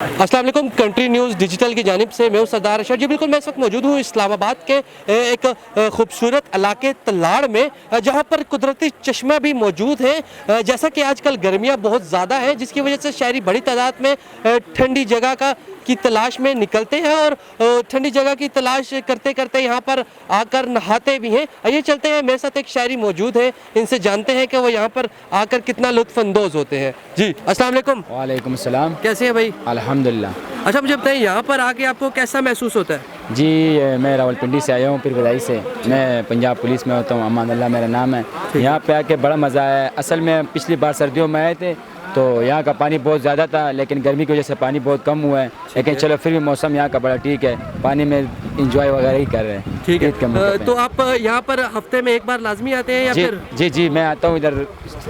अस्सलाम वालेकुम। Country news digital की जानिब से मैं सरदार अशर जी। बिल्कुल मैं इस वक्त मौजूद हूँ इस्लामाबाद के एक खूबसूरत इलाके तलाड़ में, जहाँ पर कुदरती चश्मा भी मौजूद है। जैसा कि आजकल गर्मियाँ बहुत ज़्यादा हैं, जिसकी वजह से शहरी बड़ी तादाद में ठंडी जगह की तलाश में निकलते हैं और ठंडी जगह की तलाश करते करते यहाँ पर आकर नहाते भी हैं। आइए चलते हैं, मेरे साथ एक शायरी मौजूद है, इनसे जानते हैं कि वो यहाँ पर आकर कितना लुत्फ़अंदोज़ होते हैं। जी अस्सलाम वालेकुम। वालेकुम सलाम। कैसे हैं भाई? अल्हम्दुलिल्लाह। अच्छा मुझे बताइए, यहाँ पर आके आपको कैसा महसूस होता है? जी मैं रावलपिंडी से आया हूँ, पीर बदाई से। मैं पंजाब पुलिस में होता हूँ, अमान अल्लाह मेरा नाम है। यहाँ पे आके बड़ा मज़ा आया। असल में पिछली बार सर्दियों में आए थे तो यहाँ का पानी बहुत ज़्यादा था, लेकिन गर्मी की वजह से पानी बहुत कम हुआ है। लेकिन चलो फिर भी मौसम यहाँ का बड़ा ठीक है, पानी में इंजॉय वगैरह ही कर रहे हैं। ठीक है। तो आप यहाँ पर हफ्ते में एक बार लाजमी आते हैं या फिर? जी मैं आता हूँ इधर,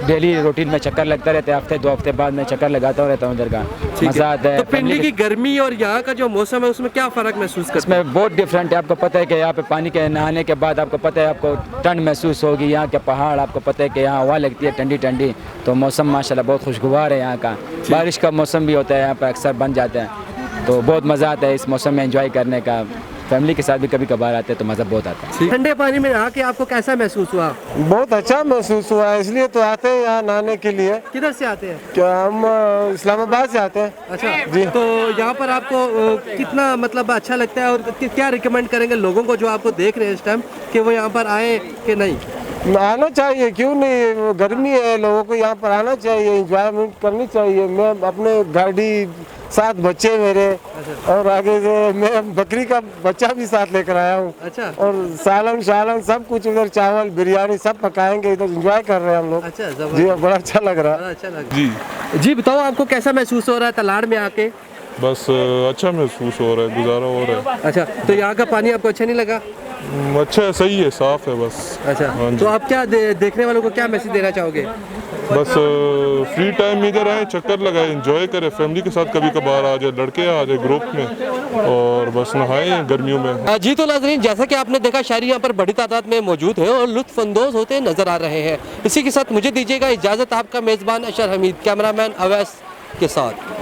डेली रूटीन में चक्कर लगता रहता है। हफ्ते 2 हफ्ते बाद मैं चक्कर लगाता रहता हूँ इधर का, मज़ा आता है। तो पिंडी की गर्मी और यहाँ का जो मौसम है उसमें क्या फ़र्क महसूस करते हैं? इसमें बहुत डिफरेंट है। आपको पता है कि यहाँ पे पानी के नहाने के बाद आपको पता है आपको ठंड महसूस होगी। यहाँ के पहाड़, आपको पता है कि यहाँ हवा लगती है ठंडी ठंडी, तो मौसम माशाल्लाह बहुत खुशगवार है यहाँ का। बारिश का मौसम भी होता है यहाँ पर, अक्सर बन जाता है, तो बहुत मज़ा आता है इस मौसम में एंजॉय करने का। फैमिली के साथ भी कभी कभार आते हैं तो मज़ा बहुत आता है। ठंडे पानी में आके आपको कैसा महसूस हुआ? बहुत अच्छा महसूस हुआ है, इसलिए तो आते हैं यहाँ नहाने के लिए। किधर से आते हैं? क्या हम इस्लामाबाद से आते हैं। अच्छा जी। तो यहाँ पर आपको कितना मतलब अच्छा लगता है और क्या रिकमेंड करेंगे लोगों को जो आपको देख रहे हैं इस टाइम, कि वो यहाँ पर आए कि नहीं? आना चाहिए, क्यों नहीं। गर्मी है, लोगों को यहाँ पर आना चाहिए, इंजॉयमेंट करनी चाहिए। मैं अपने गाड़ी, 7 बच्चे मेरे, और आगे से मैं बकरी का बच्चा भी साथ लेकर आया हूँ। अच्छा। और सालन शालन सब कुछ, उधर चावल बिरयानी सब पकाएंगे, इधर एंजॉय कर रहे हैं हम लोग। अच्छा जी बड़ा अच्छा लग रहा है। अच्छा लगा जी। बताओ आपको कैसा महसूस हो रहा है तलाड़ में आके? बस अच्छा महसूस हो रहा है, गुजारा हो रहा है। अच्छा तो यहाँ का पानी आपको अच्छा नहीं लगा? अच्छा है, सही है, साफ है बस। अच्छा हाँ जी। तो आप क्या देखने वालों को क्या मैसेज देना चाहोगे? बस फ्री टाइम इधर आए, चक्कर लगाए, एंजॉय करें, फैमिली के साथ कभी कभार आ जाए, लड़के आ जाए ग्रुप में, और बस नहाएं गर्मियों में। जी तो नाज़रीन, जैसा कि आपने देखा शायरी यहाँ पर बड़ी तादाद में मौजूद है और लुत्फ़अंदोज़ होते नज़र आ रहे हैं। इसी के साथ मुझे दीजिएगा इजाज़त, आपका मेज़बान अशर हमीद, कैमरामैन अवैस के साथ।